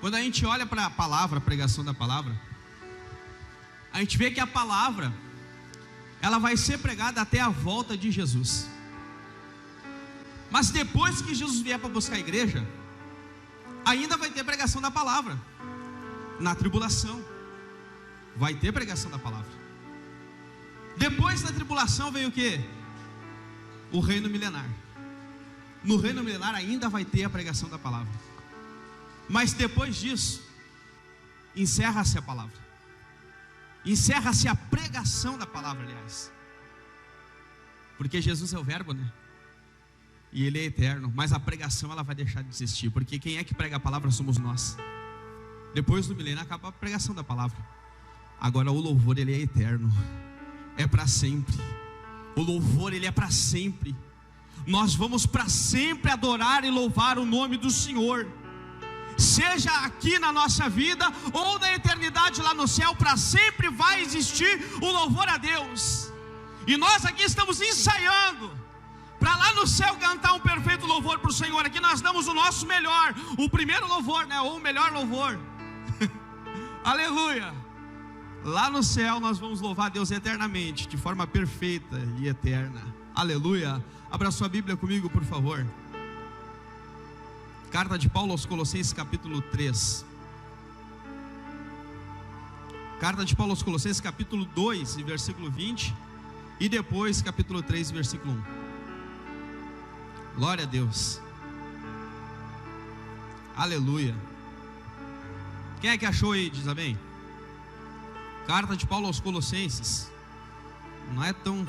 Quando a gente olha para a palavra, a pregação da palavra, a gente vê que a palavra, ela vai ser pregada até a volta de Jesus. Mas depois que Jesus vier para buscar a igreja, ainda vai ter pregação da palavra. Na tribulação vai ter pregação da palavra. Depois da tribulação vem o que? O reino milenar. No reino milenar ainda vai ter a pregação da palavra. Mas depois disso, encerra-se a palavra. Encerra-se a pregação da palavra, aliás. Porque Jesus é o verbo, né? E Ele é eterno. Mas a pregação, ela vai deixar de existir. Porque quem é que prega a palavra somos nós. Depois do milênio acaba a pregação da palavra. Agora o louvor, ele é eterno. É para sempre. O louvor, ele é para sempre. Nós vamos para sempre adorar e louvar o nome do Senhor. Seja aqui na nossa vida ou na eternidade lá no céu, para sempre vai existir o louvor a Deus. E nós aqui estamos ensaiando para lá no céu cantar um perfeito louvor para o Senhor. Aqui nós damos o nosso melhor, o primeiro louvor, né? Ou o melhor louvor. Aleluia. Lá no céu nós vamos louvar a Deus eternamente, de forma perfeita e eterna. Aleluia. Abra sua Bíblia comigo, por favor. Carta de Paulo aos Colossenses, capítulo 3. Carta de Paulo aos Colossenses, capítulo 2, versículo 20. E depois, capítulo 3, versículo 1. Glória a Deus. Aleluia. Quem é que achou aí? Diz amém. Carta de Paulo aos Colossenses. Não é tão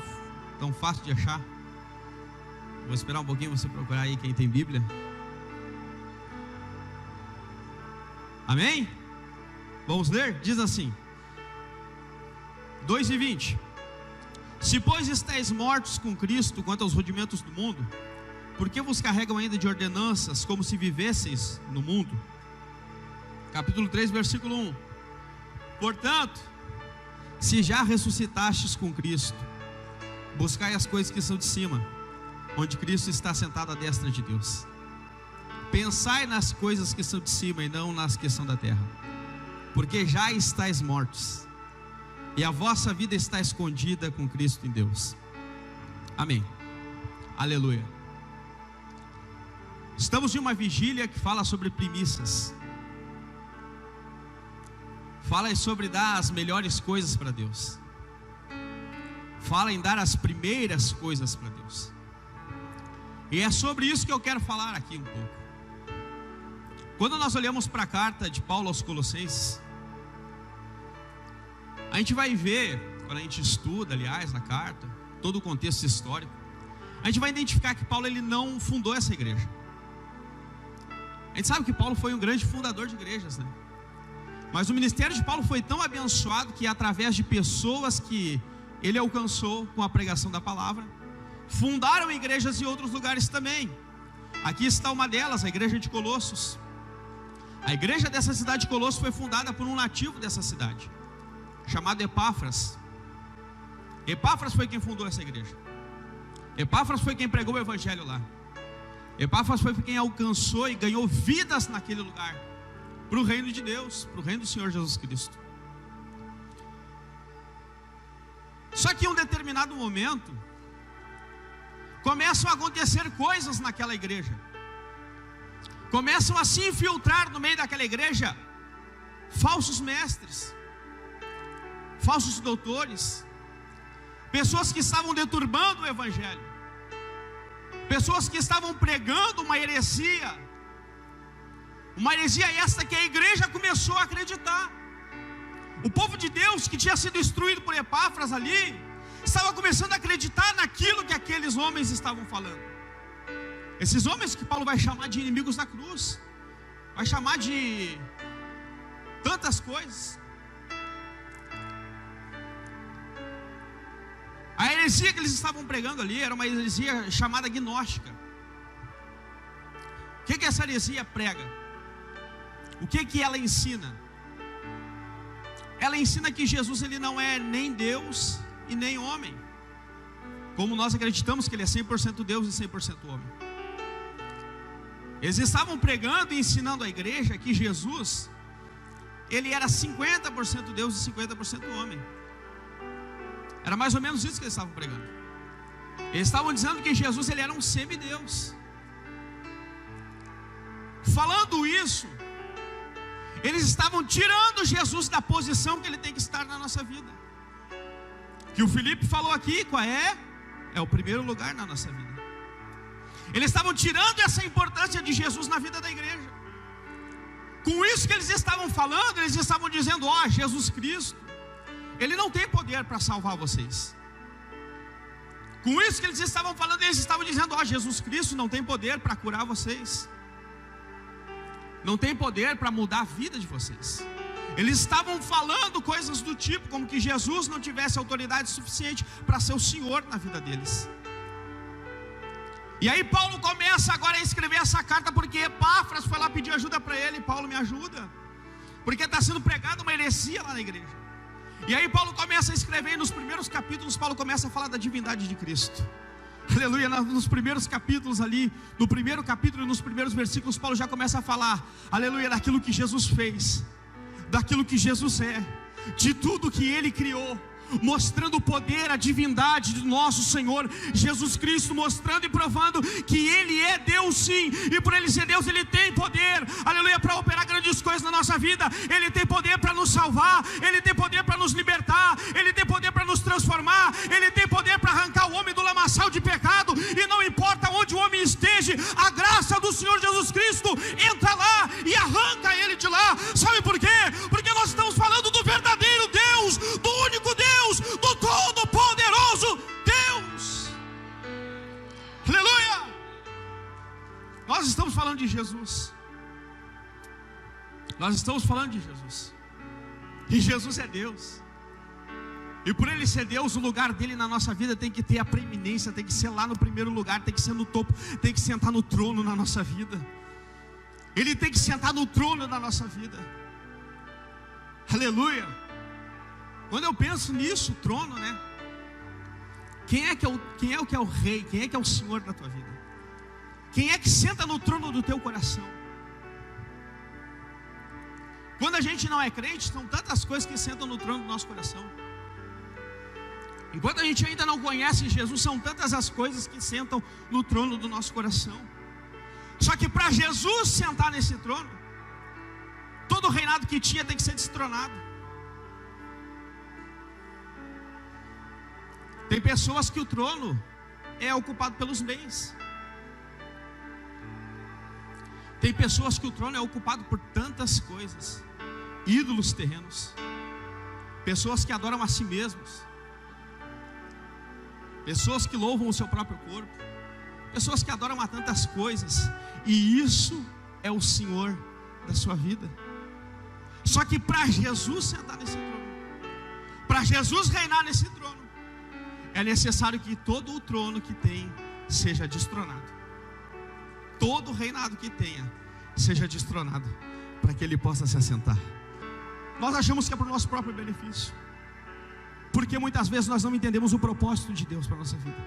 fácil de achar. Vou esperar um pouquinho você procurar aí quem tem Bíblia. Amém? Vamos ler? Diz assim, 2:20. Se pois estáis mortos com Cristo quanto aos rudimentos do mundo, por que vos carregam ainda de ordenanças como se vivesseis no mundo? Capítulo 3, versículo 1. Portanto, se já ressuscitastes com Cristo, buscai as coisas que são de cima, onde Cristo está sentado à destra de Deus. Pensai nas coisas que são de cima e não nas que são da terra, porque já estáis mortos, e a vossa vida está escondida com Cristo em Deus. Amém. Aleluia. Estamos em uma vigília que fala sobre primícias. Fala sobre dar as melhores coisas para Deus. Fala em dar as primeiras coisas para Deus. E é sobre isso que eu quero falar aqui um pouco. Quando nós olhamos para a carta de Paulo aos Colossenses, a gente vai ver, quando a gente estuda, aliás, a carta, todo o contexto histórico, a gente vai identificar que Paulo, ele não fundou essa igreja. A gente sabe que Paulo foi um grande fundador de igrejas, né? Mas o ministério de Paulo foi tão abençoado que, através de pessoas que ele alcançou com a pregação da palavra, fundaram igrejas em outros lugares também. Aqui está uma delas, a igreja de Colossos. A igreja dessa cidade de Colossos foi fundada por um nativo dessa cidade, chamado Epáfras. Epáfras foi quem fundou essa igreja. Epáfras foi quem pregou o evangelho lá. Epáfras foi quem alcançou e ganhou vidas naquele lugar, para o reino de Deus, para o reino do Senhor Jesus Cristo. Só que em um determinado momento, começam a acontecer coisas naquela igreja. Começam a se infiltrar no meio daquela igreja falsos mestres, falsos doutores, pessoas que estavam deturbando o evangelho, pessoas que estavam pregando uma heresia esta que a igreja começou a acreditar. O povo de Deus, que tinha sido instruído por Epáfras ali, estava começando a acreditar naquilo que aqueles homens estavam falando. Esses homens que Paulo vai chamar de inimigos da cruz, vai chamar de tantas coisas. A heresia que eles estavam pregando ali era uma heresia chamada gnóstica. O que essa heresia prega? O que ela ensina? Ela ensina que Jesus, ele não é nem Deus e nem homem, como nós acreditamos que ele é 100% Deus e 100% homem. Eles estavam pregando e ensinando a igreja que Jesus, ele era 50% Deus e 50% homem. Era mais ou menos isso que eles estavam pregando. Eles estavam dizendo que Jesus, ele era um semideus. Falando isso, eles estavam tirando Jesus da posição que ele tem que estar na nossa vida. Que o Felipe falou aqui, qual é? É o primeiro lugar na nossa vida. Eles estavam tirando essa importância de Jesus na vida da igreja. Com isso que eles estavam falando, eles estavam dizendo: ó, Jesus Cristo, ele não tem poder para salvar vocês. Com isso que eles estavam falando, eles estavam dizendo: ó, Jesus Cristo não tem poder para curar vocês, não tem poder para mudar a vida de vocês. Eles estavam falando coisas do tipo, como que Jesus não tivesse autoridade suficiente para ser o Senhor na vida deles. E aí Paulo começa agora a escrever essa carta, porque Epáfras foi lá pedir ajuda para ele. Paulo, me ajuda, porque está sendo pregada uma heresia lá na igreja. E aí Paulo começa a escrever, e nos primeiros capítulos Paulo começa a falar da divindade de Cristo. Aleluia, nos primeiros capítulos ali, no primeiro capítulo e nos primeiros versículos, Paulo já começa a falar, aleluia, daquilo que Jesus fez, daquilo que Jesus é, de tudo que Ele criou, mostrando o poder, a divindade do nosso Senhor Jesus Cristo, mostrando e provando que Ele é Deus sim, e por Ele ser Deus, Ele tem poder, aleluia, para operar grandes coisas na nossa vida. Ele tem poder para nos salvar, Ele tem poder para nos libertar, Ele tem poder para nos transformar, Ele tem poder para arrancar o homem do lamaçal de pecado, e não importa onde o homem esteja, a graça do Senhor Jesus Cristo entra lá e arranca ele de lá. Sabe por quê? Porque nós estamos falando do verdadeiro Deus, do único Deus, do todo-poderoso Deus. Aleluia! Nós estamos falando de Jesus. Nós estamos falando de Jesus. E Jesus é Deus. E por Ele ser Deus, o lugar dele na nossa vida tem que ter a preeminência, tem que ser lá no primeiro lugar, tem que ser no topo, tem que sentar no trono na nossa vida. Ele tem que sentar no trono da nossa vida. Aleluia! Quando eu penso nisso, o trono, né? Quem é o que é o rei? Quem é que é o Senhor da tua vida? Quem é que senta no trono do teu coração? Quando a gente não é crente, são tantas coisas que sentam no trono do nosso coração. Enquanto a gente ainda não conhece Jesus, são tantas as coisas que sentam no trono do nosso coração. Só que para Jesus sentar nesse trono, todo o reinado que tinha tem que ser destronado. Tem pessoas que o trono é ocupado pelos bens. Tem pessoas que o trono é ocupado por tantas coisas, ídolos terrenos, pessoas que adoram a si mesmos, pessoas que louvam o seu próprio corpo, pessoas que adoram a tantas coisas, e isso é o Senhor da sua vida. Só que para Jesus sentar nesse trono, para Jesus reinar nesse trono, é necessário que todo o trono que tem seja destronado. Todo o reinado que tenha seja destronado, para que ele possa se assentar. Nós achamos que é para o nosso próprio benefício, porque muitas vezes nós não entendemos o propósito de Deus para a nossa vida.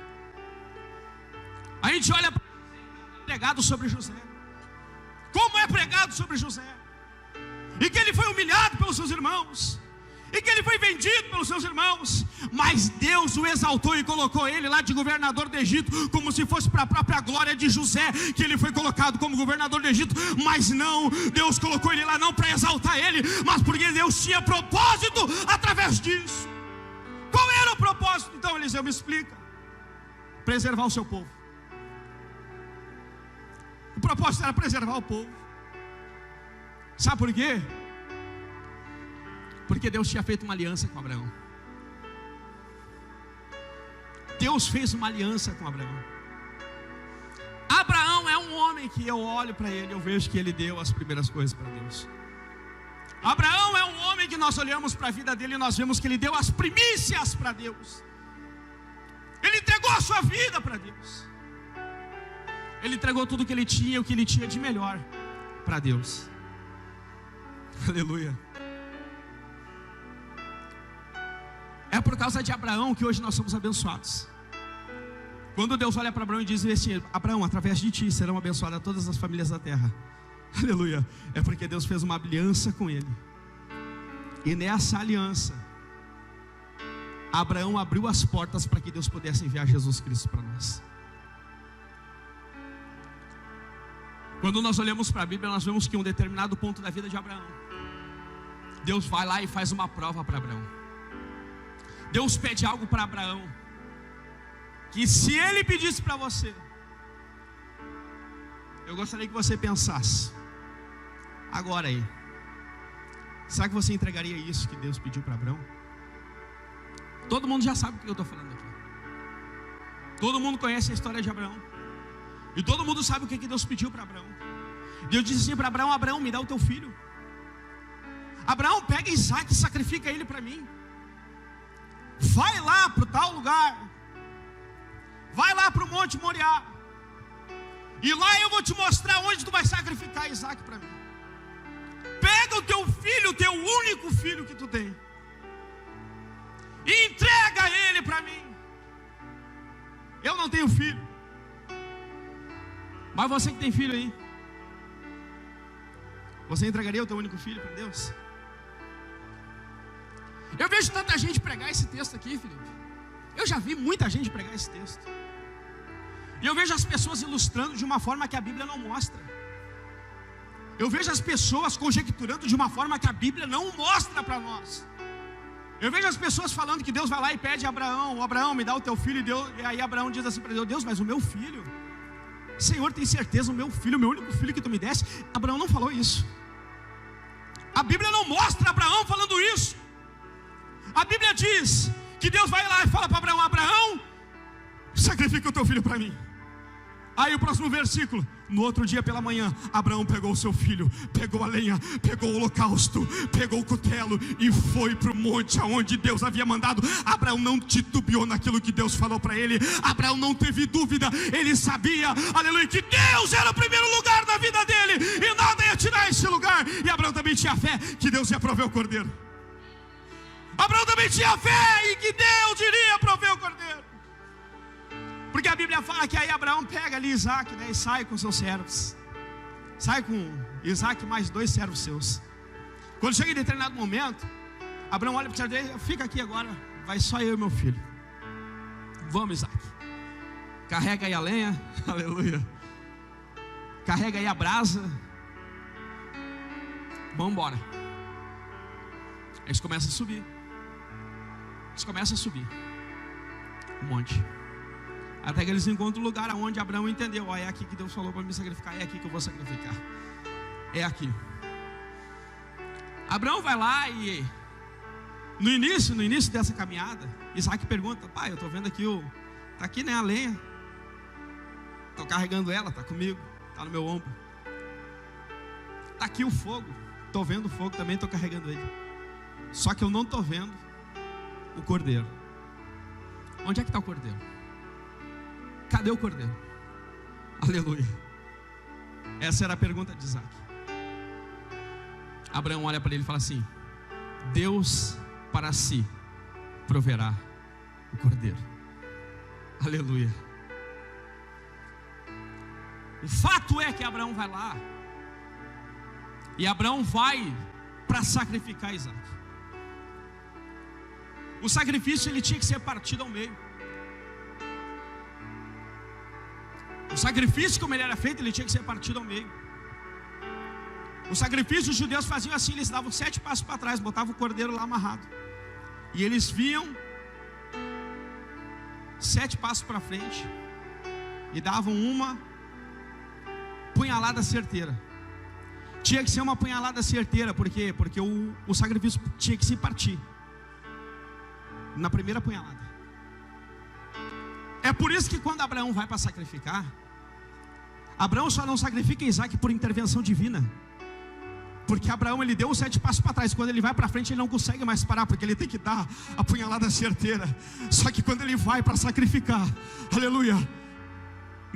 A gente olha para pregado sobre José, como é pregado sobre José, e que ele foi humilhado pelos seus irmãos, e que ele foi vendido pelos seus irmãos, mas Deus o exaltou e colocou ele lá de governador do Egito, como se fosse para a própria glória de José, que ele foi colocado como governador do Egito. Mas não, Deus colocou ele lá não para exaltar ele, mas porque Deus tinha propósito através disso. Qual era o propósito então, Eliseu? Me explica. Preservar o seu povo. O propósito era preservar o povo. Sabe por quê? Porque Deus tinha feito uma aliança com Abraão. Deus fez uma aliança com Abraão. Abraão é um homem que eu olho para ele, eu vejo que ele deu as primeiras coisas para Deus. Abraão é um homem que nós olhamos para a vida dele e nós vemos que ele deu as primícias para Deus. Ele entregou a sua vida para Deus. Ele entregou tudo que ele tinha, o que ele tinha de melhor para Deus. Aleluia. É por causa de Abraão que hoje nós somos abençoados. Quando Deus olha para Abraão e diz assim: Abraão, através de ti serão abençoadas todas as famílias da terra. Aleluia. É porque Deus fez uma aliança com ele. E nessa aliança, Abraão abriu as portas para que Deus pudesse enviar Jesus Cristo para nós. Quando nós olhamos para a Bíblia, nós vemos que em um determinado ponto da vida de Abraão, Deus vai lá e faz uma prova para Abraão. Deus pede algo para Abraão, que se ele pedisse para você, eu gostaria que você pensasse, agora aí, será que você entregaria isso que Deus pediu para Abraão? Todo mundo já sabe o que eu estou falando aqui. Todo mundo conhece a história de Abraão. E todo mundo sabe o que Deus pediu para Abraão. Deus disse assim para Abraão: Abraão, me dá o teu filho. Abraão, pega Isaac e sacrifica ele para mim. Vai lá para o tal lugar. Vai lá para o Monte Moriá. E lá eu vou te mostrar onde tu vai sacrificar Isaac para mim. Pega o teu filho, o teu único filho que tu tem, e entrega ele para mim. Eu não tenho filho, mas você que tem filho aí, você entregaria o teu único filho para Deus? Eu vejo tanta gente pregar esse texto aqui, Felipe. Eu já vi muita gente pregar esse texto. E eu vejo as pessoas ilustrando de uma forma que a Bíblia não mostra. Eu vejo as pessoas conjecturando de uma forma que a Bíblia não mostra para nós. Eu vejo as pessoas falando que Deus vai lá e pede a Abraão: Abraão, me dá o teu filho. E aí Abraão diz assim para Deus: Deus, mas o meu filho, Senhor, tem certeza, o meu filho, o meu único filho que tu me desse? Abraão não falou isso. A Bíblia não mostra Abraão falando isso. A Bíblia diz que Deus vai lá e fala para Abraão: Abraão, sacrifica o teu filho para mim. Aí o próximo versículo: no outro dia pela manhã, Abraão pegou o seu filho, pegou a lenha, pegou o holocausto, pegou o cutelo e foi para o monte aonde Deus havia mandado. Abraão não titubeou naquilo que Deus falou para ele. Abraão não teve dúvida. Ele sabia, aleluia, que Deus era o primeiro lugar na vida dele e nada ia tirar esse lugar. E Abraão também tinha fé que Deus ia prover o cordeiro. Abraão também tinha fé em que Deus iria prover o cordeiro. Porque a Bíblia fala que aí Abraão pega ali Isaac, né, e sai com seus servos. Sai com Isaac mais 2 servos seus. Quando chega em determinado momento, Abraão olha para o servo dele: fica aqui agora, vai só eu e meu filho. Vamos, Isaac. Carrega aí a lenha, aleluia. Carrega aí a brasa. Vamos embora. Eles começam a subir. Um monte. Até que eles encontram o lugar onde Abraão entendeu: ó, é aqui que Deus falou para me sacrificar, é aqui que eu vou sacrificar. É aqui. Abraão vai lá e no início dessa caminhada, Isaac pergunta: pai, eu estou vendo aqui está aqui, né, a lenha. Estou carregando ela, está comigo, está no meu ombro. Está aqui o fogo, estou vendo o fogo também, estou carregando ele. Só que eu não estou vendo o cordeiro. Onde é que está o cordeiro? Cadê o cordeiro? Aleluia. Essa era a pergunta de Isaac. Abraão olha para ele e fala assim: Deus para si proverá o cordeiro. Aleluia. O fato é que Abraão vai lá, e Abraão vai para sacrificar Isaac. O sacrifício ele tinha que ser partido ao meio. O sacrifício como ele era feito, ele tinha que ser partido ao meio. O sacrifício os judeus faziam assim: eles davam 7 passos para trás, botavam o cordeiro lá amarrado, e eles vinham 7 passos para frente e davam uma punhalada certeira. Tinha que ser uma punhalada certeira, por quê? Porque o sacrifício tinha que se partir na primeira punhalada. É por isso que quando Abraão vai para sacrificar, Abraão só não sacrifica Isaac por intervenção divina. Porque Abraão ele deu os 7 passos para trás. Quando ele vai para frente ele não consegue mais parar, porque ele tem que dar a punhalada certeira. Só que quando ele vai para sacrificar, aleluia,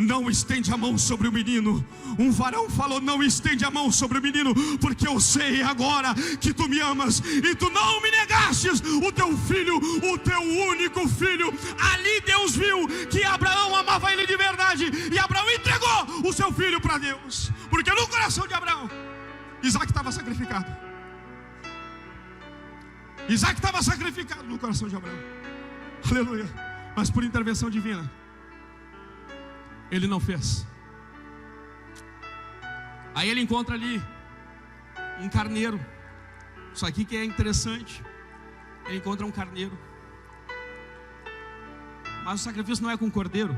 não estende a mão sobre o menino. Um varão falou: não estende a mão sobre o menino, porque eu sei agora que tu me amas e tu não me negastes o teu filho, o teu único filho. Ali Deus viu que Abraão amava ele de verdade, e Abraão entregou o seu filho para Deus, porque no coração de Abraão Isaac estava sacrificado. Isaac estava sacrificado no coração de Abraão. Aleluia. Mas por intervenção divina ele não fez. Aí ele encontra ali um carneiro. Isso aqui que é interessante. Ele encontra um carneiro. Mas o sacrifício não é com cordeiro.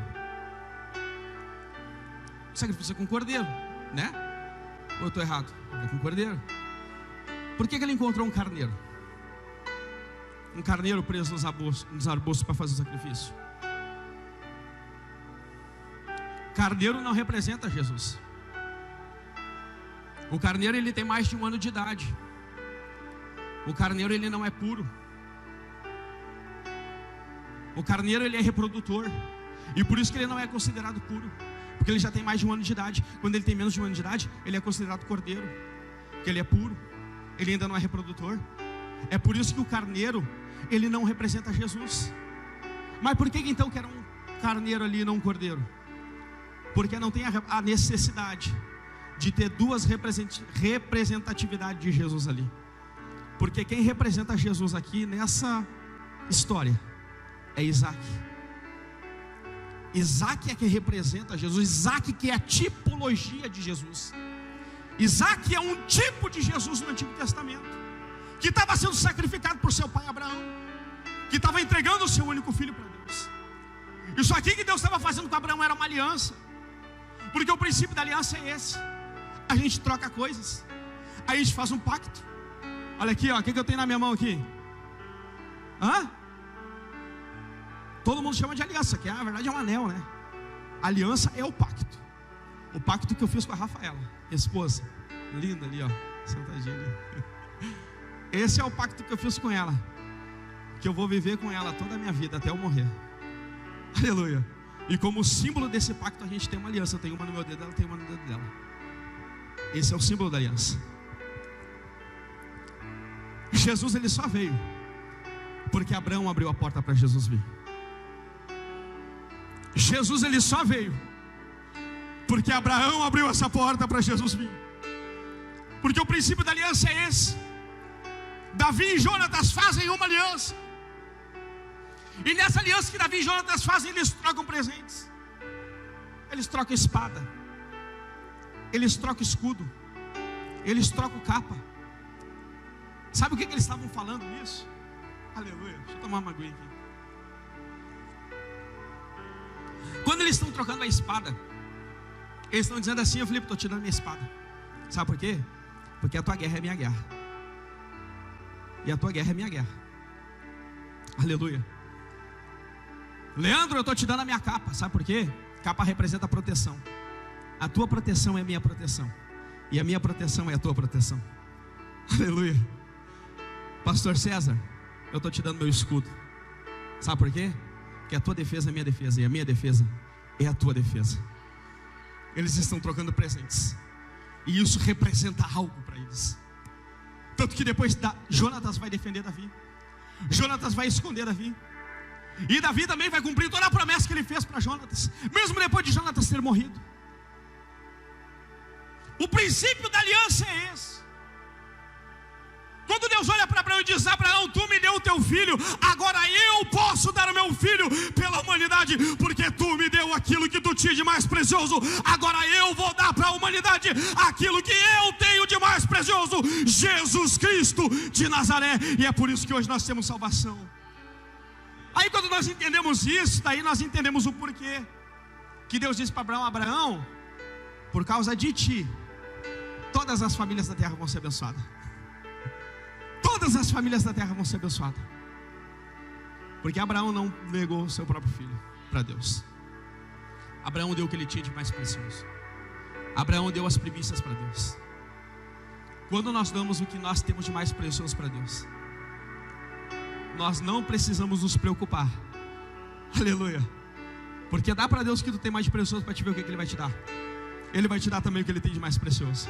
O sacrifício é com cordeiro, né? Ou eu estou errado? É com cordeiro. Por que ele encontrou um carneiro? Um carneiro preso nos arbustos para fazer o sacrifício. Carneiro não representa Jesus. O carneiro, ele tem mais de 1 ano de idade. O carneiro, ele não é puro. O carneiro, ele é reprodutor, e por isso que ele não é considerado puro, porque ele já tem mais de 1 ano de idade. Quando ele tem menos de 1 ano de idade, ele é considerado cordeiro, porque ele é puro, ele ainda não é reprodutor. É por isso que o carneiro, ele não representa Jesus. Mas por que então que era um carneiro ali e não um cordeiro? Porque não tem a necessidade de ter duas representatividades de Jesus ali. Porque quem representa Jesus aqui nessa história é Isaac. Isaac é quem representa Jesus. Isaac que é a tipologia de Jesus. Isaac é um tipo de Jesus no Antigo Testamento, que estava sendo sacrificado por seu pai Abraão, que estava entregando o seu único filho para Deus. Isso aqui que Deus estava fazendo com Abraão era uma aliança. Porque o princípio da aliança é esse: a gente troca coisas, a gente faz um pacto. Olha aqui, ó, o que eu tenho na minha mão aqui? Todo mundo chama de aliança, que na verdade é um anel, né? Aliança é o pacto. O pacto que eu fiz com a Rafaela, esposa, linda ali, ó, sentadinha ali. Esse é o pacto que eu fiz com ela, que eu vou viver com ela toda a minha vida, até eu morrer. Aleluia. E como símbolo desse pacto a gente tem uma aliança. Eu tenho uma no meu dedo, ela tem uma no dedo dela. Esse é o símbolo da aliança. Jesus, ele só veio porque Abraão abriu a porta para Jesus vir. Jesus, ele só veio porque Abraão abriu essa porta para Jesus vir. Porque o princípio da aliança é esse. Davi e Jonatas fazem uma aliança. E nessa aliança que Davi e Jonatas fazem, eles trocam presentes. Eles trocam espada, eles trocam escudo, eles trocam capa. Sabe o que eles estavam falando nisso? Aleluia, deixa eu tomar uma aguinha aqui. Quando eles estão trocando a espada, eles estão dizendo assim: Filipe, estou tirando minha espada. Sabe por quê? Porque a tua guerra é minha guerra, e a tua guerra é minha guerra. Aleluia. Leandro, eu estou te dando a minha capa. Sabe por quê? Capa representa proteção. A tua proteção é a minha proteção, e a minha proteção é a tua proteção. Aleluia. Pastor César, eu estou te dando meu escudo. Sabe por quê? Porque a tua defesa é a minha defesa, e a minha defesa é a tua defesa. Eles estão trocando presentes, e isso representa algo para eles. Tanto que depois Jonatas vai defender Davi, Jonatas vai esconder Davi, e Davi também vai cumprir toda a promessa que ele fez para Jonatas, mesmo depois de Jonatas ter morrido. O princípio da aliança é esse. Quando Deus olha para Abraão e diz: Abraão, tu me deu o teu filho, agora eu posso dar o meu filho pela humanidade, porque tu me deu aquilo que tu tinha de mais precioso. Agora eu vou dar para a humanidade aquilo que eu tenho de mais precioso, Jesus Cristo de Nazaré. E é por isso que hoje nós temos salvação. Aí quando nós entendemos isso, daí nós entendemos o porquê que Deus disse para Abraão: Abraão, por causa de ti, todas as famílias da terra vão ser abençoadas. Todas as famílias da terra vão ser abençoadas. Porque Abraão não negou o seu próprio filho para Deus. Abraão deu o que ele tinha de mais precioso. Abraão deu as primícias para Deus. Quando nós damos o que nós temos de mais precioso para Deus, nós não precisamos nos preocupar, aleluia, Porque dá para Deus o que tu tem mais de precioso para te ver o que Ele vai te dar. Ele vai te dar também o que Ele tem de mais precioso.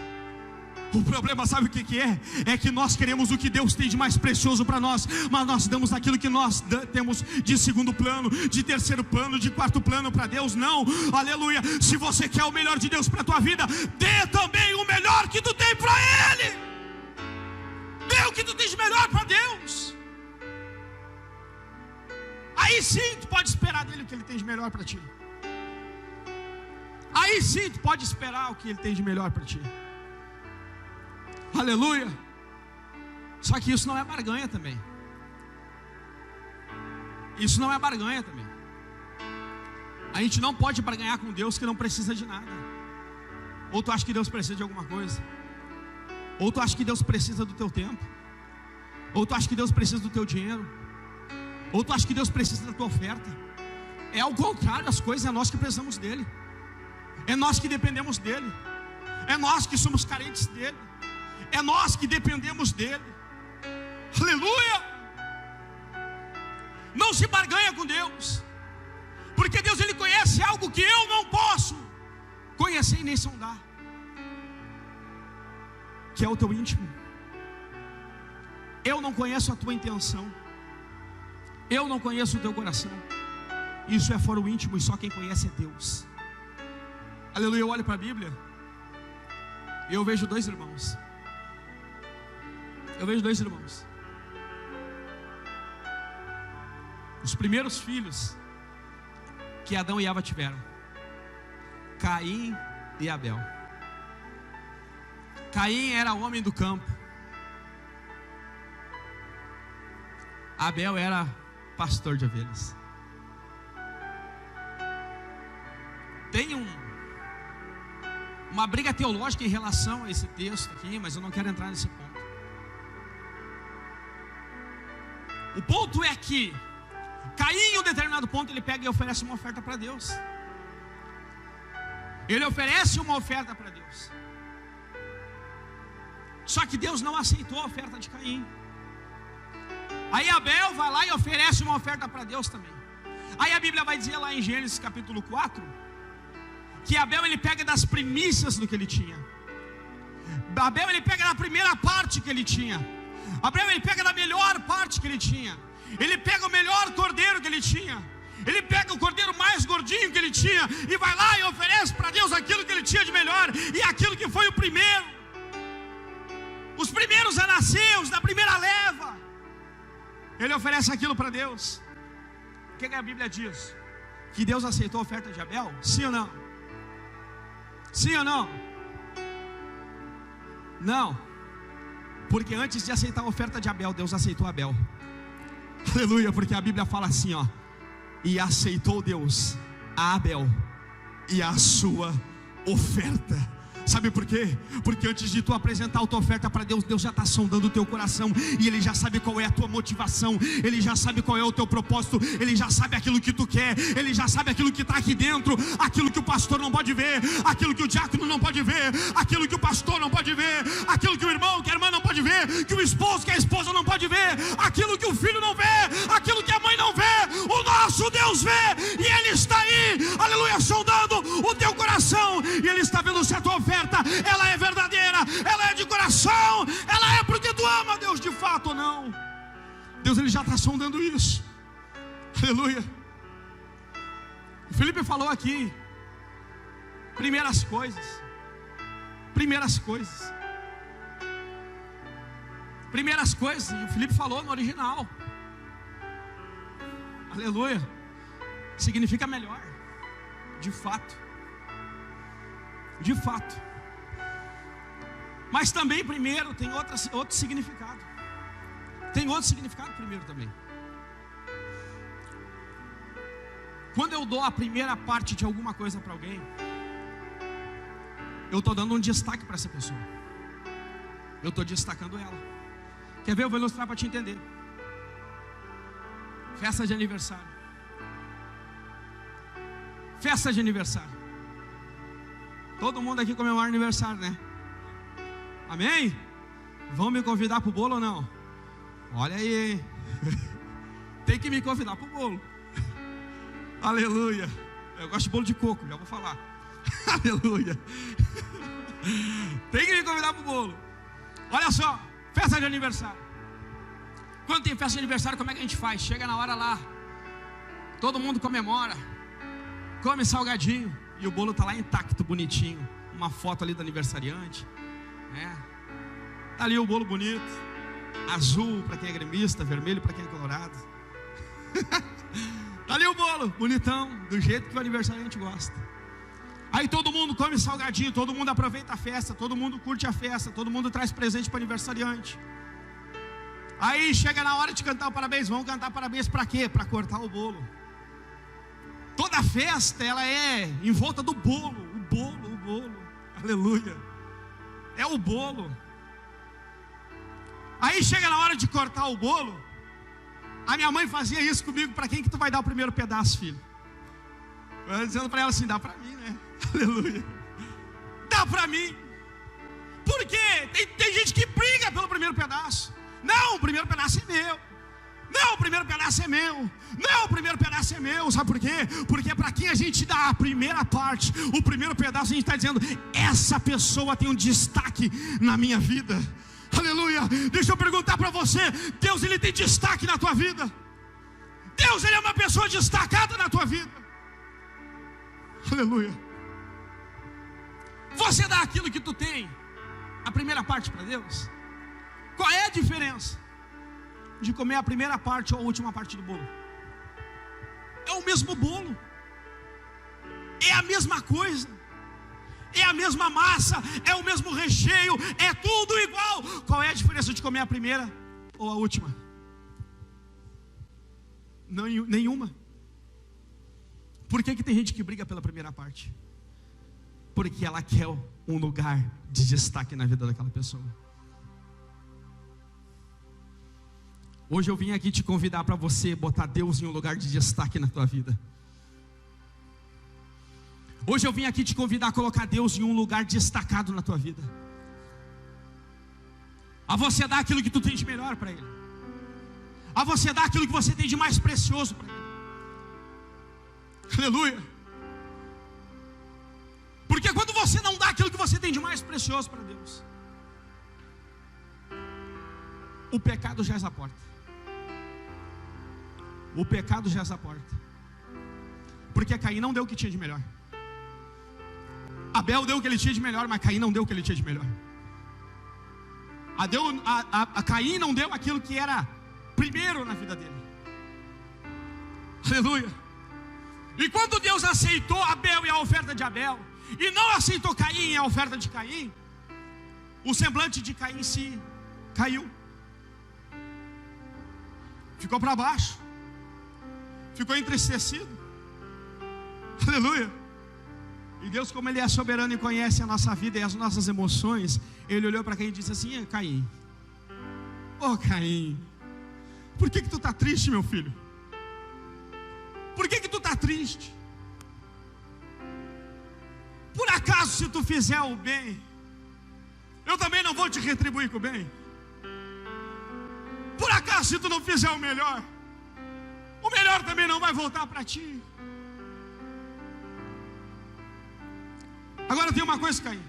O problema, sabe o que é? É que nós queremos o que Deus tem de mais precioso para nós, mas nós damos aquilo que nós temos de segundo plano, de terceiro plano, de quarto plano para Deus. Não, aleluia. Se você quer o melhor de Deus para a tua vida, dê também o melhor que tu tem para Ele. Dê o que tu tens de melhor para Deus. Aí sim tu pode esperar dele o que Ele tem de melhor para ti. Aí sim tu pode esperar o que Ele tem de melhor para ti. Aleluia. Só que isso não é barganha também. Isso não é barganha também. A gente não pode barganhar com Deus que não precisa de nada. Ou tu acha que Deus precisa de alguma coisa? Ou tu acha que Deus precisa do teu tempo? Ou tu acha que Deus precisa do teu dinheiro? Ou tu acha que Deus precisa da tua oferta? É ao contrário, as coisas é nós que precisamos dele. É nós que dependemos dele. É nós que somos carentes dele. É nós que dependemos dele. Aleluia. Não se barganha com Deus, porque Deus, Ele conhece algo que eu não posso conhecer e nem sondar, que é o teu íntimo. Eu não conheço a tua intenção, eu não conheço o teu coração. Isso é fora o íntimo, e só quem conhece é Deus. Aleluia. Eu olho para a Bíblia e eu vejo dois irmãos. Os primeiros filhos que Adão e Eva tiveram: Caim e Abel. Caim era homem do campo, Abel era pastor de ovelhas. Tem uma briga teológica em relação a esse texto aqui, mas eu não quero entrar nesse ponto. O ponto é que Caim, em um determinado ponto, ele pega e oferece uma oferta para Deus. Ele oferece uma oferta para Deus. Só que Deus não aceitou a oferta de Caim. Aí Abel vai lá e oferece uma oferta para Deus também. Aí a Bíblia vai dizer lá em Gênesis capítulo 4 que Abel, ele pega das primícias do que ele tinha. Abel, ele pega da primeira parte que ele tinha. Abel, ele pega da melhor parte que ele tinha. Ele pega o melhor cordeiro que ele tinha. Ele pega o cordeiro mais gordinho que ele tinha e vai lá e oferece para Deus aquilo que ele tinha de melhor, e aquilo que foi o primeiro, os primeiros a nascer, os da primeira leva. Ele oferece aquilo para Deus. O que a Bíblia diz? Que Deus aceitou a oferta de Abel? Sim ou não? Sim ou não? Não. Porque antes de aceitar a oferta de Abel, Deus aceitou Abel. Aleluia. Porque a Bíblia fala assim, ó: e aceitou Deus a Abel e a sua oferta. Sabe por quê? Porque antes de tu apresentar a tua oferta para Deus, Deus já está sondando o teu coração, e Ele já sabe qual é a tua motivação, Ele já sabe qual é o teu propósito, Ele já sabe aquilo que tu quer, Ele já sabe aquilo que está aqui dentro, aquilo que o pastor não pode ver, aquilo que o diácono não pode ver, aquilo que o pastor não pode ver, aquilo que o irmão, que a irmã não pode ver, que o esposo, que a esposa não pode ver, aquilo que o filho não vê, aquilo que a mãe não vê. O nosso Deus vê, e Ele está aí, aleluia, sondando o teu coração, e Ele está vendo se a tua oferta ela é verdadeira, ela é de coração, ela é porque tu ama Deus de fato ou não. Deus, Ele já está sondando isso. Aleluia. O Felipe falou aqui primeiras coisas, e o Felipe falou no original. Aleluia. Significa melhor, de fato. Mas também primeiro tem outro significado. Tem outro significado primeiro também. Quando eu dou a primeira parte de alguma coisa para alguém, eu estou dando um destaque para essa pessoa. Eu estou destacando ela. Quer ver? Eu vou ilustrar para te entender. Festa de aniversário. Todo mundo aqui comemora aniversário, né? Amém? Vão me convidar para o bolo ou não? Olha aí, hein? Tem que me convidar para o bolo. Aleluia. Eu gosto de bolo de coco, já vou falar. Aleluia. Tem que me convidar para o bolo. Olha só, festa de aniversário. Quando tem festa de aniversário, como é que a gente faz? Chega na hora lá, todo mundo comemora, come salgadinho, e o bolo está lá intacto, bonitinho. Uma foto ali do aniversariante, tá ali o bolo bonito, azul para quem é gremista, vermelho para quem é colorado. Tá ali o bolo, bonitão, do jeito que o aniversariante gosta. Aí todo mundo come salgadinho, todo mundo aproveita a festa, todo mundo curte a festa, todo mundo traz presente para o aniversariante. Aí chega na hora de cantar o parabéns. Vamos cantar parabéns para quê? Para cortar o bolo. Toda festa ela é em volta do bolo. O bolo, aleluia. É o bolo. Aí chega na hora de cortar o bolo. A minha mãe fazia isso comigo. Para quem que tu vai dar o primeiro pedaço, filho? Eu dizendo para ela assim, dá para mim, né? Aleluia. Dá para mim. Por quê? Tem gente que briga pelo primeiro pedaço. Não, o primeiro pedaço é meu. Não, o primeiro pedaço é meu. Não, o primeiro pedaço é meu. Sabe por quê? Porque para quem a gente dá a primeira parte, o primeiro pedaço, a gente está dizendo, essa pessoa tem um destaque na minha vida. Aleluia. Deixa eu perguntar para você, Deus ele tem destaque na tua vida? Deus ele é uma pessoa destacada na tua vida. Aleluia. Você dá aquilo que tu tem, a primeira parte para Deus? Qual é a diferença de comer a primeira parte ou a última parte do bolo? É o mesmo bolo, é a mesma coisa, é a mesma massa, é o mesmo recheio, é tudo igual. Qual é a diferença de comer a primeira ou a última? Não, nenhuma. Por que tem gente que briga pela primeira parte? Porque ela quer um lugar de destaque na vida daquela pessoa. Hoje eu vim aqui te convidar para você botar Deus em um lugar de destaque na tua vida. Hoje eu vim aqui te convidar a colocar Deus em um lugar destacado na tua vida. A você dar aquilo que tu tem de melhor para Ele. A você dar aquilo que você tem de mais precioso para Ele. Aleluia. Porque quando você não dá aquilo que você tem de mais precioso para Deus, o pecado já é a porta. O pecado já é a porta. Porque Caim não deu o que tinha de melhor. Abel deu o que ele tinha de melhor, mas Caim não deu o que ele tinha de melhor. A Caim não deu aquilo que era primeiro na vida dele. Aleluia. E quando Deus aceitou Abel e a oferta de Abel, e não aceitou Caim e a oferta de Caim, o semblante de Caim se caiu. Ficou para baixo. Ficou entristecido. Aleluia. E Deus, como Ele é soberano e conhece a nossa vida e as nossas emoções, Ele olhou para Caim e disse assim: Caim, Caim, por que tu está triste, meu filho? Por que tu está triste? Por acaso, se tu fizer o bem, eu também não vou te retribuir com o bem? Por acaso, se tu não fizer o melhor também não vai voltar para ti? Agora tem uma coisa, Caim.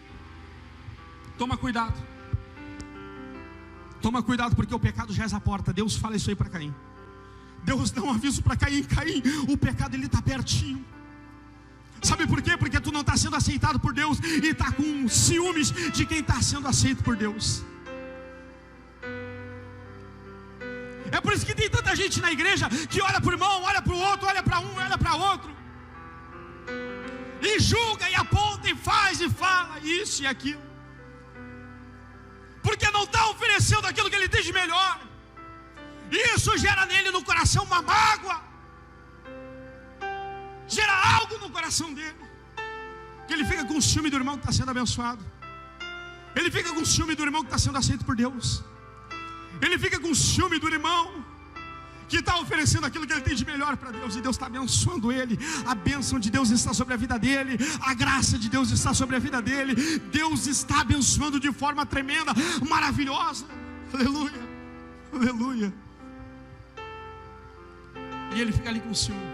Toma cuidado. Toma cuidado, porque o pecado já é a porta. Deus fala isso aí para Caim. Deus dá um aviso para Caim: Caim, o pecado ele está pertinho. Sabe por quê? Porque tu não está sendo aceitado por Deus e está com ciúmes de quem está sendo aceito por Deus. É por isso que tem tanta gente na igreja que olha para o irmão, olha para o outro, olha para um, olha para outro, e julga e aponta e faz e fala isso e aquilo, porque não está oferecendo aquilo que ele tem de melhor. Isso gera nele no coração uma mágoa, gera algo no coração dele, que ele fica com ciúme do irmão que está sendo abençoado, ele fica com ciúme do irmão que está sendo aceito por Deus, ele fica com ciúme do irmão que está oferecendo aquilo que ele tem de melhor para Deus, e Deus está abençoando ele. A bênção de Deus está sobre a vida dele, a graça de Deus está sobre a vida dele, Deus está abençoando de forma tremenda, maravilhosa. Aleluia, aleluia. E ele fica ali com ciúme.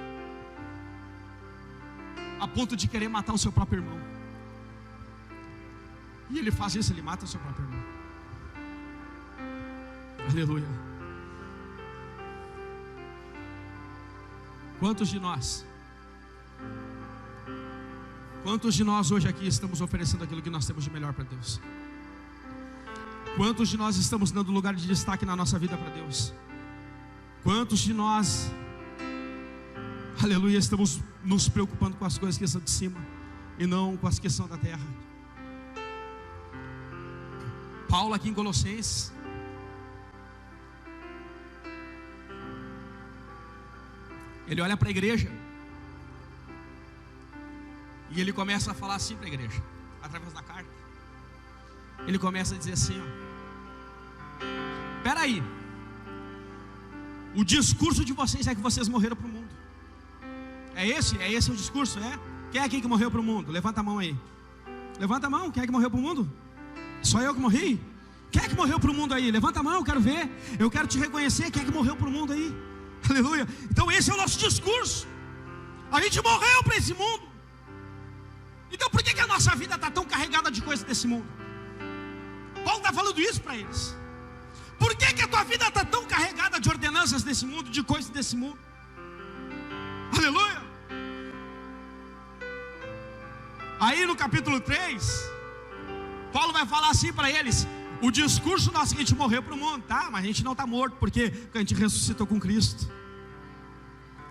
a ponto de querer matar o seu próprio irmão. E ele faz isso, ele mata o seu próprio irmão. Aleluia. Quantos de nós hoje aqui estamos oferecendo aquilo que nós temos de melhor para Deus? Quantos de nós estamos dando lugar de destaque na nossa vida para Deus? Quantos de nós, aleluia, estamos nos preocupando com as coisas que são de cima e não com as que são da terra? Paulo aqui em Colossenses, ele olha para a igreja e ele começa a falar assim para a igreja, através da carta. Ele começa a dizer assim, ó: espera aí, o discurso de vocês é que vocês morreram para o mundo. É esse o discurso, é? Quem é aqui que morreu para o mundo? Levanta a mão aí. Levanta a mão, quem é que morreu para o mundo? Só eu que morri? Quem é que morreu para o mundo aí? Levanta a mão, eu quero ver. Eu quero te reconhecer, quem é que morreu para o mundo aí? Aleluia. Então esse é o nosso discurso. A gente morreu para esse mundo. Então por que a nossa vida está tão carregada de coisas desse mundo? Paulo está falando isso para eles. Por que a tua vida está tão carregada de ordenanças desse mundo, de coisas desse mundo? Aleluia. Aí no capítulo 3, Paulo vai falar assim para eles: o discurso nosso é que a gente morreu para o mundo, tá? Mas a gente não está morto, porque a gente ressuscitou com Cristo.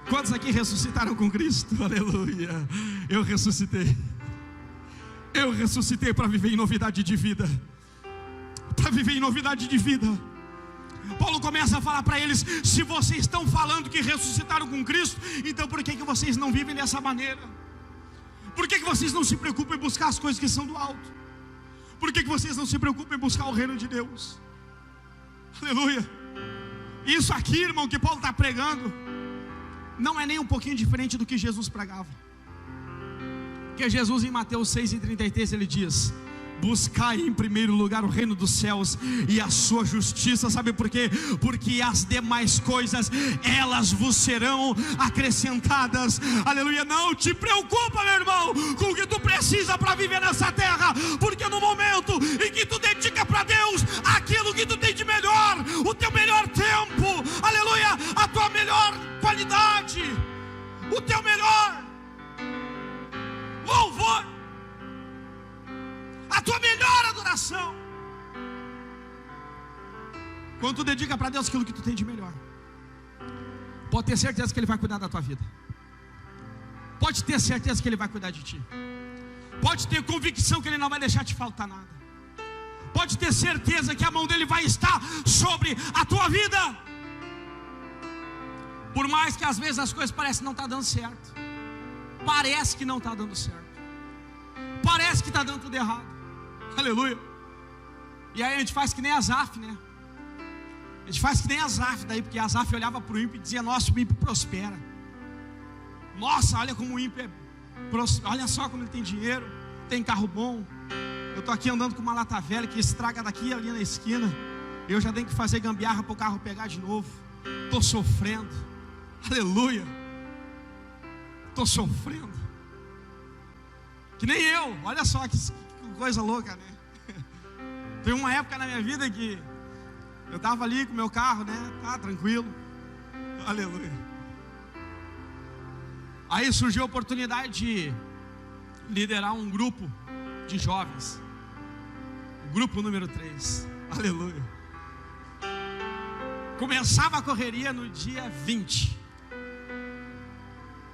Quantos aqui ressuscitaram com Cristo? Aleluia. Eu ressuscitei. Eu ressuscitei para viver em novidade de vida. Para viver em novidade de vida. Paulo começa a falar para eles: se vocês estão falando que ressuscitaram com Cristo, então por que vocês não vivem dessa maneira? Por que vocês não se preocupam em buscar as coisas que são do alto? Por que vocês não se preocupam em buscar o reino de Deus? Aleluia. Isso aqui, irmão, que Paulo está pregando, não é nem um pouquinho diferente do que Jesus pregava. Porque Jesus em Mateus 6:33 ele diz: buscai em primeiro lugar o reino dos céus e a sua justiça. Sabe por quê? Porque as demais coisas, elas vos serão acrescentadas. Aleluia. Não te preocupa, meu irmão, com o que tu precisa para viver nessa terra, porque no momento em que tu dedica para Deus aquilo que tu tem de melhor, o teu melhor tempo, aleluia, a tua melhor qualidade, o teu melhor louvor, a tua melhor adoração, quando tu dedica para Deus aquilo que tu tem de melhor, pode ter certeza que Ele vai cuidar da tua vida. Pode ter certeza que Ele vai cuidar de ti. Pode ter convicção que Ele não vai deixar te faltar nada. Pode ter certeza que a mão dEle vai estar sobre a tua vida. Por mais que às vezes as coisas parecem não estar dando certo. Parece que não está dando certo. Parece que está dando tudo errado. Aleluia. E aí a gente faz que nem Asaf, né? A gente faz que nem Asaf daí, porque Asaf olhava para o ímpio e dizia: nossa, o ímpio prospera. Nossa, olha como o ímpio olha só como ele tem dinheiro, tem carro bom. Eu estou aqui andando com uma lata velha que estraga daqui e ali na esquina. Eu já tenho que fazer gambiarra para o carro pegar de novo. Estou sofrendo. Aleluia. Estou sofrendo. Que nem eu. Olha só que coisa louca, né? Tem uma época na minha vida que eu estava ali com o meu carro, né? Tá tranquilo. Aleluia. Aí surgiu a oportunidade de liderar um grupo de jovens. O grupo número 3. Aleluia. Começava a correria no dia 20.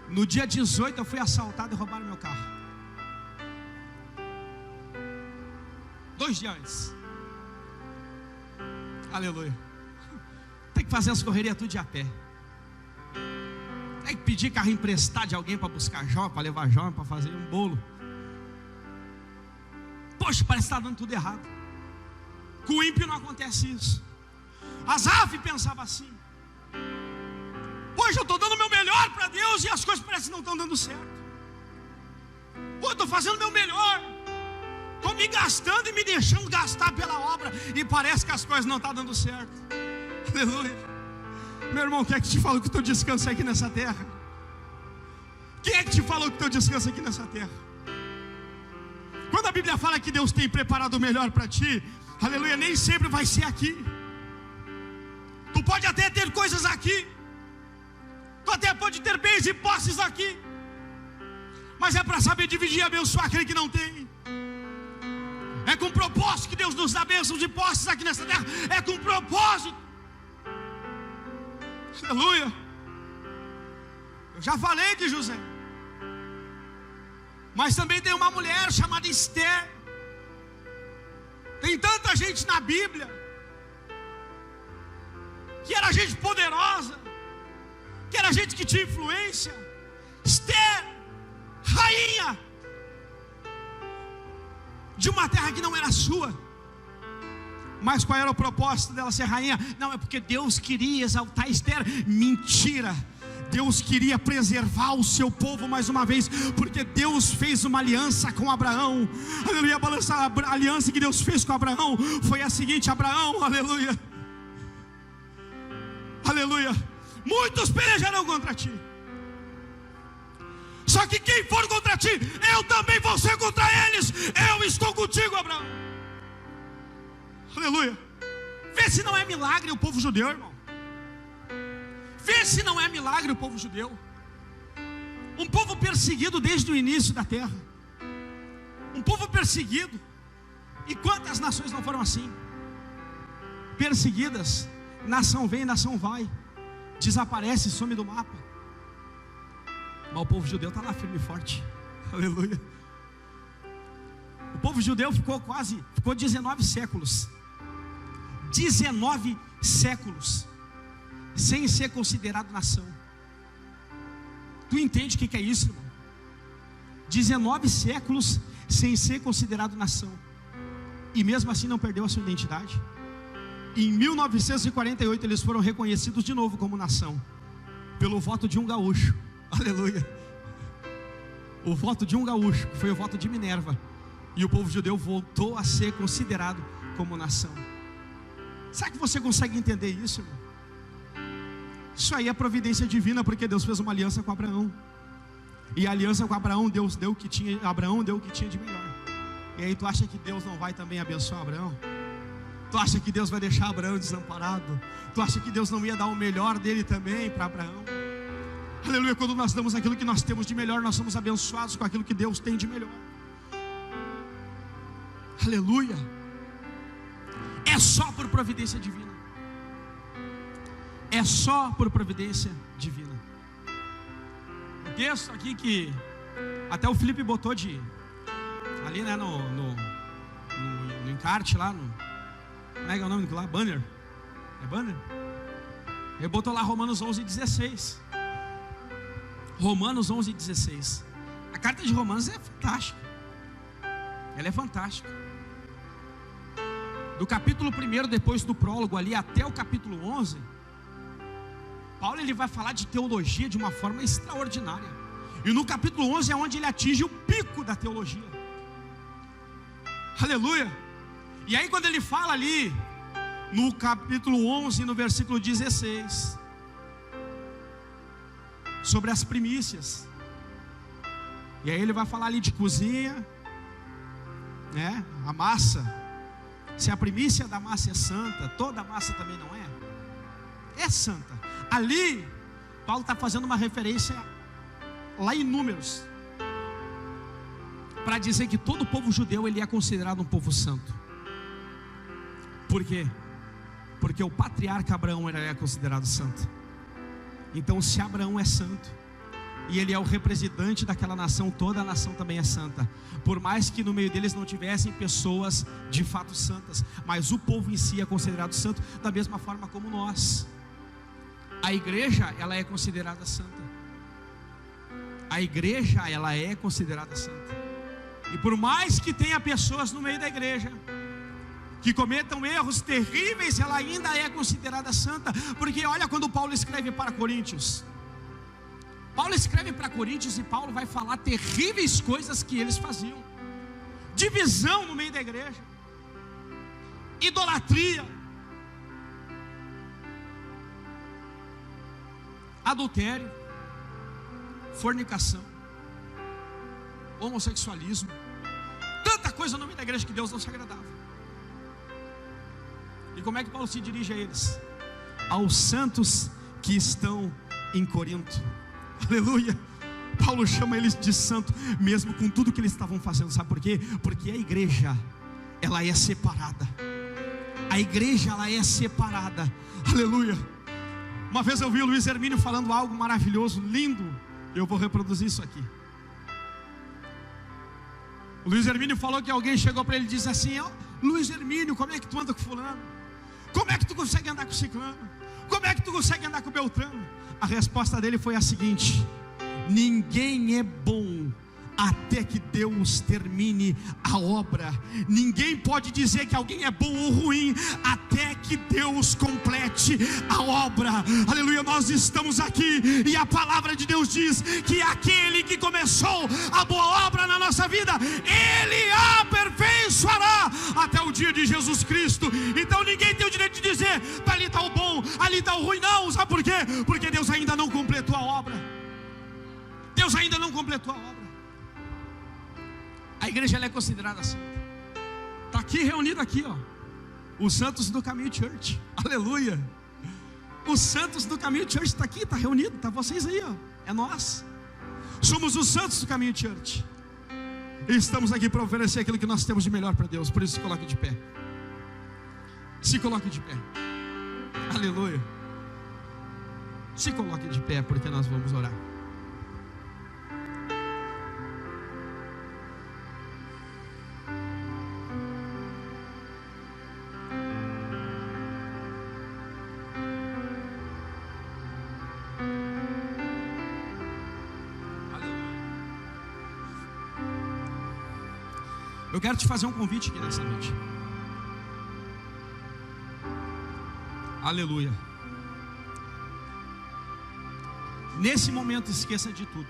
No dia 18 eu fui assaltado e roubaram meu carro. 2 dias antes. Aleluia. Tem que fazer as correrias tudo de a pé. Tem que pedir carro emprestado de alguém para buscar jovem, para levar jovem, para fazer um bolo. Poxa, parece que está dando tudo errado. Com o ímpio não acontece isso. Asaf pensava assim: poxa, eu estou dando o meu melhor para Deus e as coisas parecem que não estão dando certo. Pô, eu estou fazendo o meu melhor, estou me gastando e me deixando gastar pela obra, e parece que as coisas não estão dando certo. Aleluia. Meu irmão, quer que te fale que o teu descanso é aqui nessa terra? Quem é que te falou que teu descanso aqui nessa terra? Quando a Bíblia fala que Deus tem preparado o melhor para ti, aleluia, nem sempre vai ser aqui. Tu pode até ter coisas aqui, tu até pode ter bens e posses aqui, mas é para saber dividir e abençoar aquele que não tem. É com propósito que Deus nos dá bênçãos e posses aqui nessa terra. É com propósito. Aleluia. Eu já falei de José, mas também tem uma mulher chamada Esther. Tem tanta gente na Bíblia que era gente poderosa, que era gente que tinha influência. Esther, rainha de uma terra que não era sua. Mas qual era o propósito dela ser rainha? Não, é porque Deus queria exaltar Esther. Mentira. Deus queria preservar o seu povo mais uma vez, porque Deus fez uma aliança com Abraão. Aleluia. A aliança que Deus fez com Abraão foi a seguinte: Abraão, aleluia, aleluia, muitos pelejarão contra ti, só que quem for contra ti, eu também vou ser contra eles. Eu estou contigo, Abraão. Aleluia. Vê se não é milagre o povo judeu, irmão. Vê se não é milagre o povo judeu. Um povo perseguido desde o início da terra. Um povo perseguido. E quantas nações não foram assim? Perseguidas. Nação vem, nação vai. Desaparece, some do mapa. Mas o povo judeu está lá firme e forte. Aleluia. O povo judeu ficou 19 séculos. 19 séculos sem ser considerado nação. Tu entende o que é isso, irmão? 19 séculos sem ser considerado nação, e mesmo assim não perdeu a sua identidade. Em 1948 eles foram reconhecidos de novo como nação, pelo voto de um gaúcho. Aleluia. O voto de um gaúcho, que foi o voto de Minerva, e o povo judeu voltou a ser considerado como nação. Será que você consegue entender isso, irmão? Isso aí é providência divina, porque Deus fez uma aliança com Abraão. E a aliança com Abraão, Deus deu o que tinha, Abraão deu o que tinha de melhor. E aí tu acha que Deus não vai também abençoar Abraão? Tu acha que Deus vai deixar Abraão desamparado? Tu acha que Deus não ia dar o melhor dele também para Abraão? Aleluia. Quando nós damos aquilo que nós temos de melhor, nós somos abençoados com aquilo que Deus tem de melhor. Aleluia. É só por providência divina. É só por providência divina. O texto aqui que até o Felipe botou ali, né, no encarte lá, como é que é o nome lá? Banner. É banner? Ele botou lá Romanos 11:16. Romanos 11:16. A carta de Romanos é fantástica. Ela é fantástica. Do capítulo 1, depois do prólogo ali, até o capítulo 11, Paulo ele vai falar de teologia de uma forma extraordinária. E no capítulo 11 é onde ele atinge o pico da teologia. Aleluia. E aí quando ele fala ali no capítulo 11, no versículo 16, sobre as primícias, e aí ele vai falar ali de cozinha, né? A massa, se a primícia da massa é santa, toda a massa também não é? É santa. Ali, Paulo está fazendo uma referência lá em Números, para dizer que todo o povo judeu ele é considerado um povo santo. Por quê? Porque o patriarca Abraão era considerado santo. Então se Abraão é santo, e ele é o representante daquela nação, toda a nação também é santa. Por mais que no meio deles não tivessem pessoas de fato santas, mas o povo em si é considerado santo, da mesma forma como nós. A igreja, ela é considerada santa. A igreja, ela é considerada santa. E por mais que tenha pessoas no meio da igreja que cometam erros terríveis, ela ainda é considerada santa. Porque olha quando Paulo escreve para Coríntios. Paulo escreve para Coríntios e Paulo vai falar terríveis coisas que eles faziam. Divisão no meio da igreja, idolatria, adultério, fornicação. homossexualismo, tanta coisa no meio da igreja que Deus não se agradava. E como é que Paulo se dirige a eles? Aos santos que estão em Corinto. Aleluia. Paulo chama eles de santo, mesmo com tudo que eles estavam fazendo. Sabe por quê? Porque a igreja, ela é separada. A igreja, ela é separada. Aleluia. Uma vez eu vi o Luiz Hermínio falando algo maravilhoso, lindo. Eu vou reproduzir isso aqui. O Luiz Hermínio falou que alguém chegou para ele e disse assim: ó, Luiz Hermínio, como é que tu anda com fulano? Como é que tu consegue andar com ciclano? Como é que tu consegue andar com Beltrano? A resposta dele foi a seguinte: ninguém é bom até que Deus termine a obra. Ninguém pode dizer que alguém é bom ou ruim até que Deus complete a obra. Aleluia. Nós estamos aqui e a palavra de Deus diz que aquele que começou a boa obra na nossa vida, Ele a aperfeiçoará até o dia de Jesus Cristo. Então ninguém tem o direito de dizer: ali está o bom, ali está o ruim. Não, sabe por quê? Porque Deus ainda não completou a obra. Deus ainda não completou a obra. A igreja, ela é considerada santa. Está aqui reunido aqui, ó, os santos do Caminho Church. Aleluia. Os santos do Caminho Church está aqui, está reunido, está vocês aí, ó. É nós. Somos os santos do Caminho Church. E estamos aqui para oferecer aquilo que nós temos de melhor para Deus. Por isso, se coloque de pé. Se coloque de pé. Aleluia. Se coloque de pé, porque nós vamos orar. Eu quero te fazer um convite aqui nessa noite. Aleluia. Nesse momento, esqueça de tudo.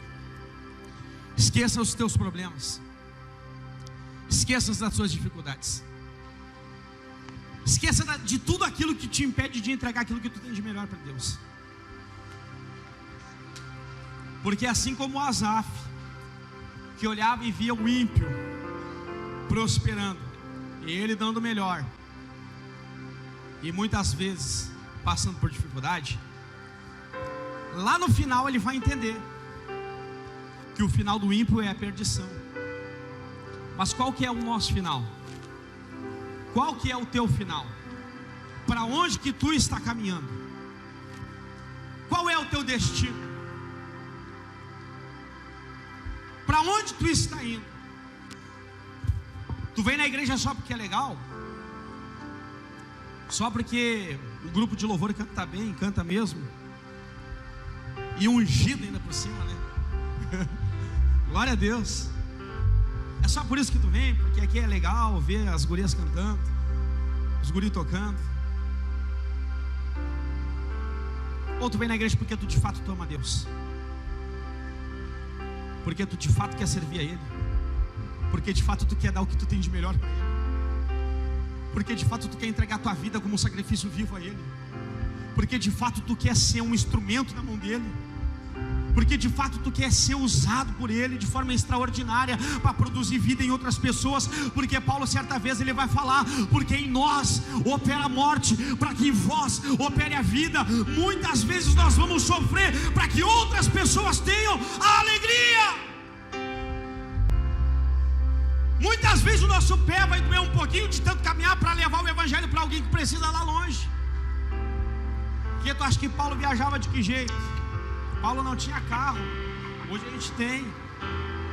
Esqueça os teus problemas. Esqueça das suas dificuldades. Esqueça de tudo aquilo que te impede de entregar aquilo que tu tem de melhor para Deus. Porque assim como Asaf, que olhava e via o ímpio prosperando, e ele dando o melhor, e muitas vezes passando por dificuldade, lá no final ele vai entender que o final do ímpio é a perdição. Mas qual que é o nosso final? Qual que é o teu final? Para onde que tu está caminhando? Qual é o teu destino? Para onde tu está indo? Tu vem na igreja só porque é legal? Só porque o grupo de louvor canta bem, canta mesmo? E ungido ainda por cima, né? Glória a Deus. É só por isso que tu vem? Porque aqui é legal ver as gurias cantando, os guris tocando? Ou tu vem na igreja porque tu de fato tu ama Deus? Porque tu de fato quer servir a Ele? Porque de fato tu quer dar o que tu tem de melhor para Ele? Porque de fato tu quer entregar tua vida como um sacrifício vivo a Ele? Porque de fato tu quer ser um instrumento na mão dEle? Porque de fato tu quer ser usado por Ele de forma extraordinária para produzir vida em outras pessoas? Porque Paulo certa vez ele vai falar: porque em nós opera a morte, para que em vós opere a vida. Muitas vezes nós vamos sofrer para que outras pessoas tenham a alegria. Muitas vezes o nosso pé vai doer um pouquinho de tanto caminhar para levar o evangelho para alguém que precisa lá longe. Porque tu acha que Paulo viajava de que jeito? Paulo não tinha carro, hoje a gente tem.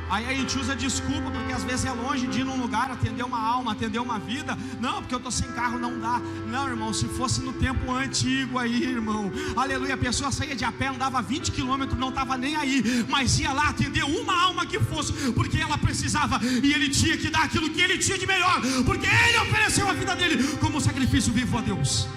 Aí a gente usa desculpa, porque às vezes é longe de ir num lugar, atender uma alma, atender uma vida. Não, porque eu estou sem carro, não dá. Não, irmão, se fosse no tempo antigo aí, irmão, aleluia, a pessoa saía de a pé, andava 20 quilômetros, não estava nem aí, mas ia lá atender uma alma que fosse, porque ela precisava, e ele tinha que dar aquilo que ele tinha de melhor, porque ele ofereceu a vida dele como sacrifício vivo a Deus.